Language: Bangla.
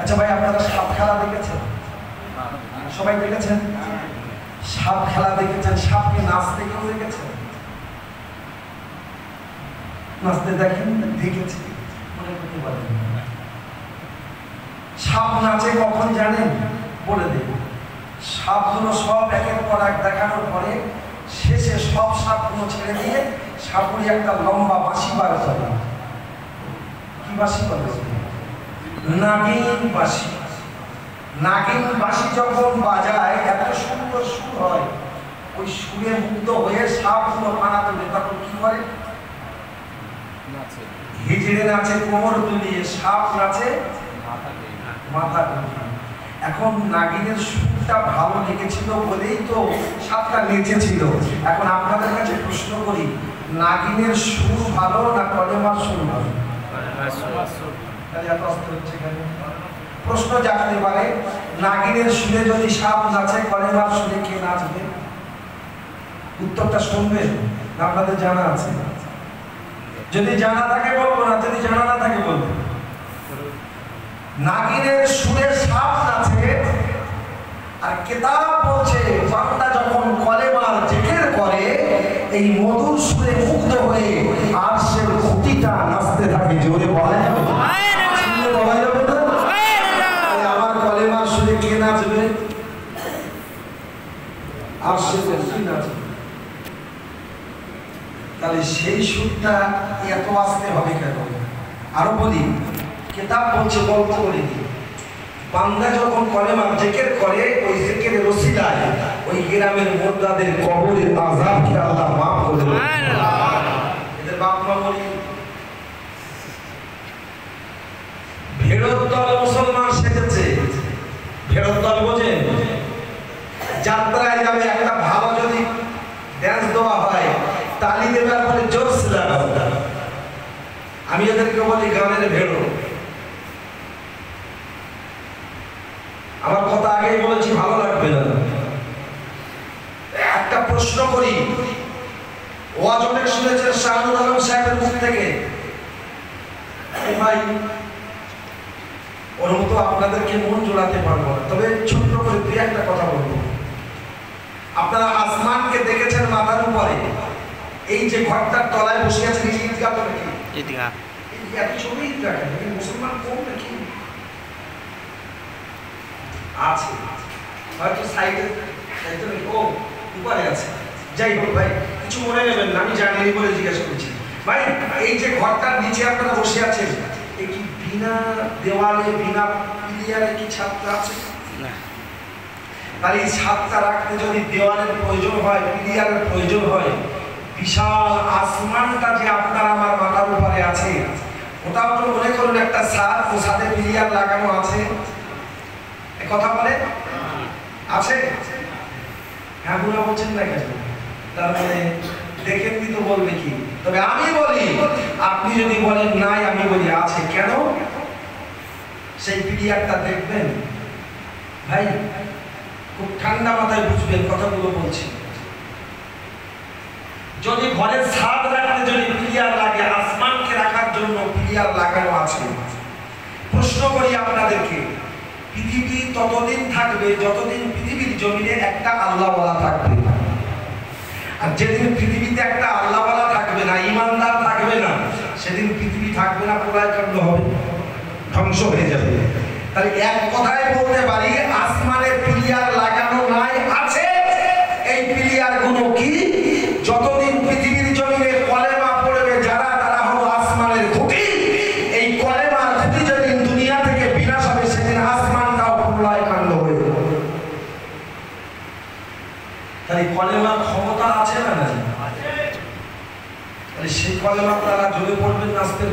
আচ্ছা ভাই, আপনারা সাপ খেলা দেখেছেন? সবাই দেখেছেন? সাপ খেলা দেখেছেন? সাপকে নাচতে কেউ দেখেছেন? নাচতে দেখেন? দেখেছি। মনে করতে পারেন সাপ নাচে কখন জানেন? বলে দেব। সাপগুলো সব একের পর এক দেখানোর পরে শেষে সব সাপগুলো ছেড়ে দিয়ে সাপুরি একটা লম্বা বাঁশি বার করে। কি বাঁশি বলে? নাগিন বাঁশি। নাগিন বাঁশি যখন বাজায় এত সুন্দর সুর হয়, ওই সুরে মুগ্ধ হয়ে সাপগুলো পানা তোলে। তখন কি করে? হিজড়ে নাচে কোমর দুলিয়ে, সাপ নাচে মাথা দুলিয়ে। এখন নাগিনের সুরটা ভালো লেগেছিল বলেই তো সাপটা নেচেছিল। এখন আপনাদের কাছে প্রশ্ন করি, নাগিনের সুর ভালো না কলেমার সুর ভালো? প্রশ্ন জানতে পারে, নাগিনের সুরে যদি সাপ নাচে, কলেমার সুরে কে নাচবে? উত্তরটা শুনবেন না? আপনাদের জানা আছে? যদি জানা থাকে বলবো না, যদি জানা না থাকে বলবো। নাগিনের সুরে সাপ নাচে, আর কিতাব বলছে বান্দা যখন কলেমার জিকির করে এই মধুর সুরে মুগ্ধ হয়ে আরশের খুঁটিটা নাচতে থাকে। জোরে বলা যাবে? বলা যাবে না? আমার কলেমার সুরে কে নাচবে? আরশের খুঁটি নাচবে। তাহলে সেই সুরটা এত আসতে হবে কেন? আরো বলি, কিতাব বলছে, গল্প করে দিই, বান্দা যখন কলেমার জিকির করে ওই জিকিরের ওসিলায় ওই গ্রামের মুর্দাদের কবরের আযাবকে আল্লাহ মাফ করে দেন। এদের বাপ মা বলি, ভেড়ার দল মুসলমান সেজেছে। ভেড়ার দল বোঝেন? যাত্রায় যাবে, একটা ভালো যদি ড্যান্স দেওয়া হয়, তালি দেওয়ার পরে জোরসে লাগাবো। আমি এদেরকে বলি গানের ভেড়ো। আমার কথা আগেই বলেছি, ভালো লাগবে না। একটা প্রশ্ন করি, ওয়াজ অনেক শুনেছেন শাহনুর আলম সাহেবের মুখ থেকে। ভাই, ওর মতো আপনাদেরকে মন জোড়াতে পারবো না, তবে ছোট্ট করে দুই একটা কথা বলবো। আপনারা আসমানকে দেখেছেন মাথার উপরে, এই যে ঘরটার তলায় বসে আছেন, এই ঈদগাহ তো নাকি? ঈদগাহ। এত ছোট ঈদগাহ কেন? মুসলমান কম নাকি? আছে হয়তো সাইডে, ও উপরে আছে। যাই হোক ভাই, কিছু মনে নেবেন না, আমি জানি বলে জিজ্ঞাসা করছি। ভাই, এই যে ঘরটার নিচে আপনারা বসে আছেন, এই কি বিনা দেওয়ালে বিনা পিলিয়ারে কি ছাদটা আছে? না। তাহলে এই ছাদটা রাখতে যদি দেওয়ালের প্রয়োজন হয়, পিলিয়ারের প্রয়োজন হয়, বিশাল আসমানটা যে আপনার আমার মাথার উপরে আছে, ওটাও তো মনে করুন একটা ছাদ, ও ছাদে পিলিয়ার লাগানো আছে। কথা বলে আছে? হ্যাঁ গুলো বলছেন না কেন? তার মানে দেখেননি তো বলবে কি? তবে আমি বলি, আপনি যদি বলেন নাই, আমি বলি আছে। কেন? সেই পিলিয়ারটা দেখবেন ভাই, খুব ঠান্ডা মাথায় বুঝবেন কথাগুলো বলছি। যদি ঘরের ছাদ রাখতে যদি পিলিয়ার লাগে, আসমানকে রাখার জন্য পিলিয়ার লাগানো আছে। প্রশ্ন করি আপনাদেরকে, পৃথিবী ততদিন থাকবে যতদিন পৃথিবীর জমিনে একটা আল্লাহওয়ালা থাকবে। আর যেদিন পৃথিবীতে একটা আল্লাহওয়ালা থাকবে না, ইমানদার থাকবে না, সেদিন পৃথিবী থাকবে না, প্রলয়কাণ্ড হবে, ধ্বংস হয়ে যাবে। তাহলে এক কথায় বলতে পারি, আসমানের পিলিয়ার লাগানো নাই, আছে। এই পিলিয়ার গুলো কি? যতদিন পৃথিবীর জমিনে কলেমা পড়বে যারা, তারা হলো আসমানের খুঁটি। এই কলেমার খুঁটি যেদিন দুনিয়া থেকে বিনাশ হবে, সেদিন আসমানটাও প্রলয়কাণ্ড হয়ে যাবে। তাহলে কলেমার ক্ষমতা আছে না? তাহলে সেই কলেমা তারা জোরে পড়বেন, নাচতে